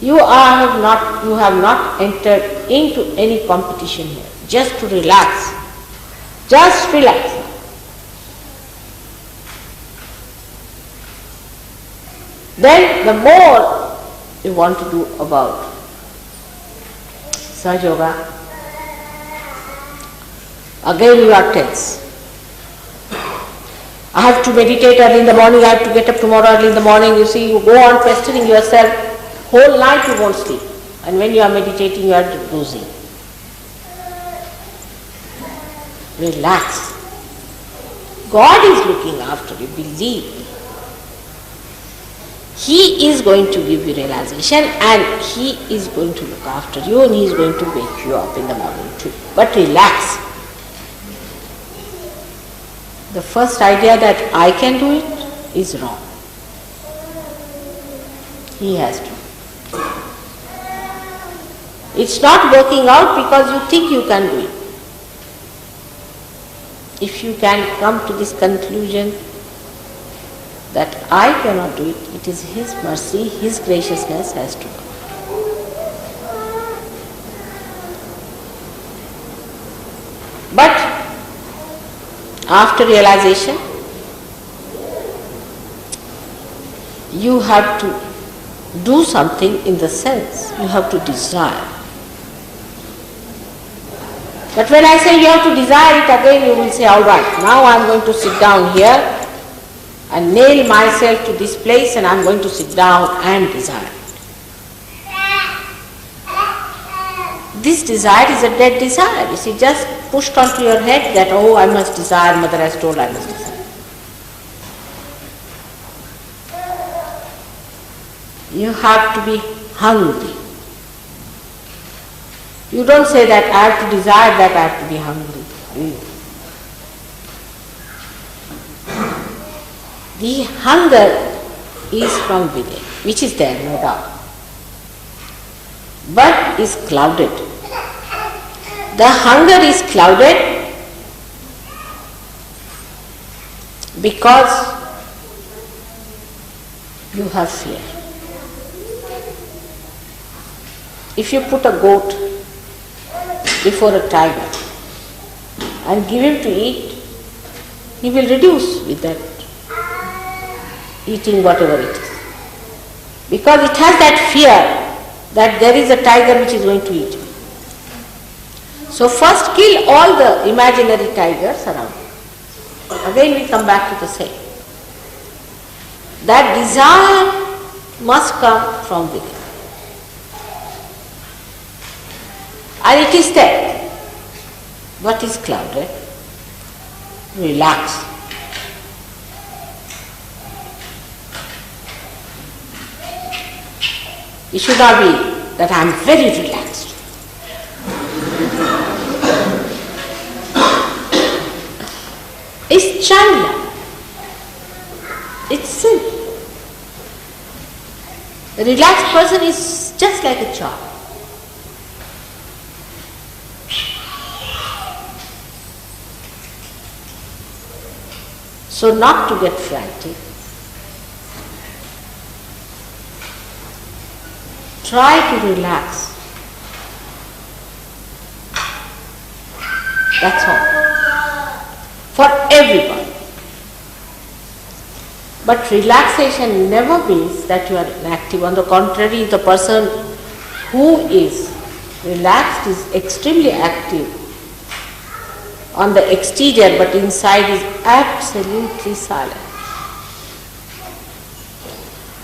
You have not entered into any competition here, just to relax. Just relax. Then the more you want to do about Sahaja Yoga, again you are tense. I have to meditate early in the morning, I have to get up tomorrow early in the morning. You see, you go on pestering yourself, whole night you won't sleep. And when you are meditating, you are dozing. Relax. God is looking after you, believe. He is going to give you realization and He is going to look after you and He is going to wake you up in the morning too. But relax. The first idea that I can do it is wrong. He has to. It's not working out because you think you can do it. If you can come to this conclusion that I cannot do it, it is His mercy, His graciousness has to come. But after realization, you have to do something in the sense, you have to desire. But when I say you have to desire it, again you will say, all right, now I am going to sit down here and nail myself to this place and I am going to sit down and desire. This desire is a dead desire. You see, just pushed onto your head that, oh, I must desire, Mother has told I must desire. You have to be hungry. You don't say that I have to desire, that I have to be hungry. The hunger is from within, which is there, no doubt, but is clouded. The hunger is clouded because you have fear. If you put a goat before a tiger and give him to eat, he will reduce with that eating whatever it is. Because it has that fear that there is a tiger which is going to eat me. So first kill all the imaginary tigers around you. Again we come back to the same. That desire must come from within. And it is there, but is clouded. Relax. It should not be that I am very relaxed. It's childlike. It's simple. A relaxed person is just like a child. So not to get frantic. Try to relax. That's all. For everybody. But relaxation never means that you are inactive. On the contrary, the person who is relaxed is extremely active on the exterior, but inside is absolutely silent.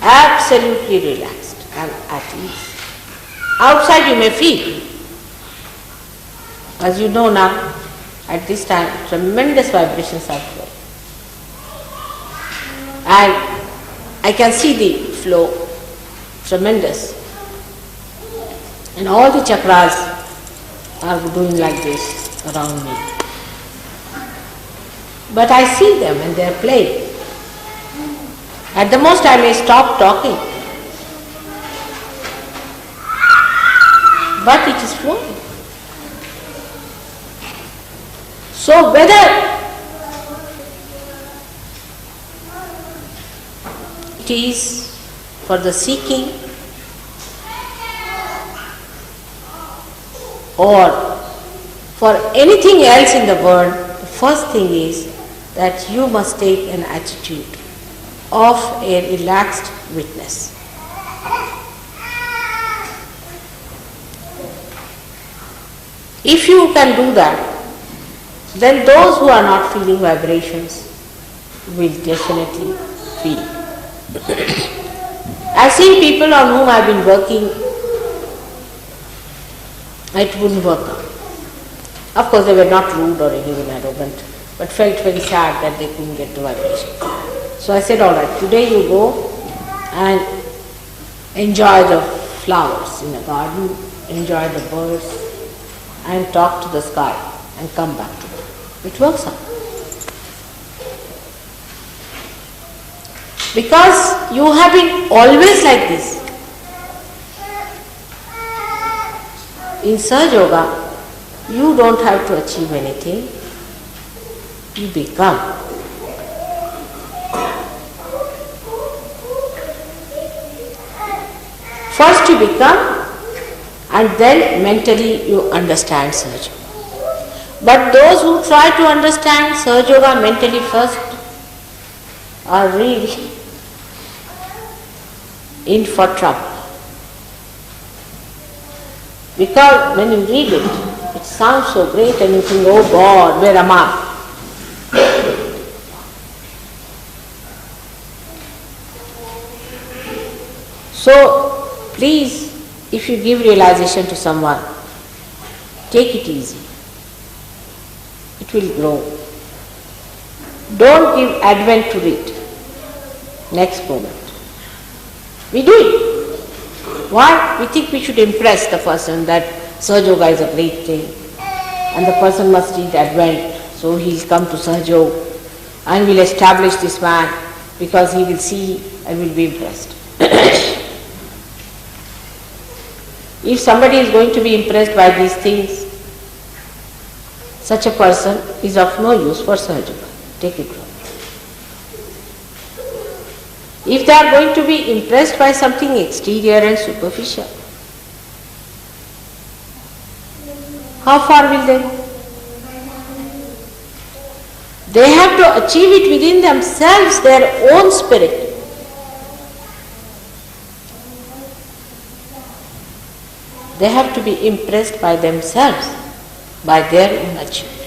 Absolutely relaxed and at ease. Outside you may feel, as you know now, at this time, tremendous vibrations are flowing. And I can see the flow, tremendous. And all the chakras are doing like this around me. But I see them and they are playing. At the most I may stop talking. But it is flowing. So whether it is for the seeking or for anything else in the world, the first thing is that you must take an attitude of a relaxed witness. If you can do that, then those who are not feeling vibrations will definitely feel. I've seen people on whom I've been working, it wouldn't work out. Of course, they were not rude or even arrogant, but felt very sad that they couldn't get the vibration. So I said, all right, today you go and enjoy the flowers in the garden, enjoy the birds, and talk to the sky and come back to it. It works out. Because you have been always like this. In Sahaja Yoga, you don't have to achieve anything. You become. First you become, and then mentally you understand Sahaja Yoga. But those who try to understand Sahaja Yoga mentally first are really in for trouble. Because when you read it, it sounds so great and you think, oh God, where am I? So, please, if you give realization to someone, take it easy. It will grow. Don't give advent to it. Next moment. We do it. Why? We think we should impress the person that Sahaja Yoga is a great thing and the person must read Advent, so he'll come to Sahaja Yoga and we'll establish this man because he will see and will be impressed. If somebody is going to be impressed by these things, such a person is of no use for Sahaja Yoga. Take it from me. If they are going to be impressed by something exterior and superficial, how far will they go? They have to achieve it within themselves, their own spirit. They have to be impressed by themselves, by their own achievement.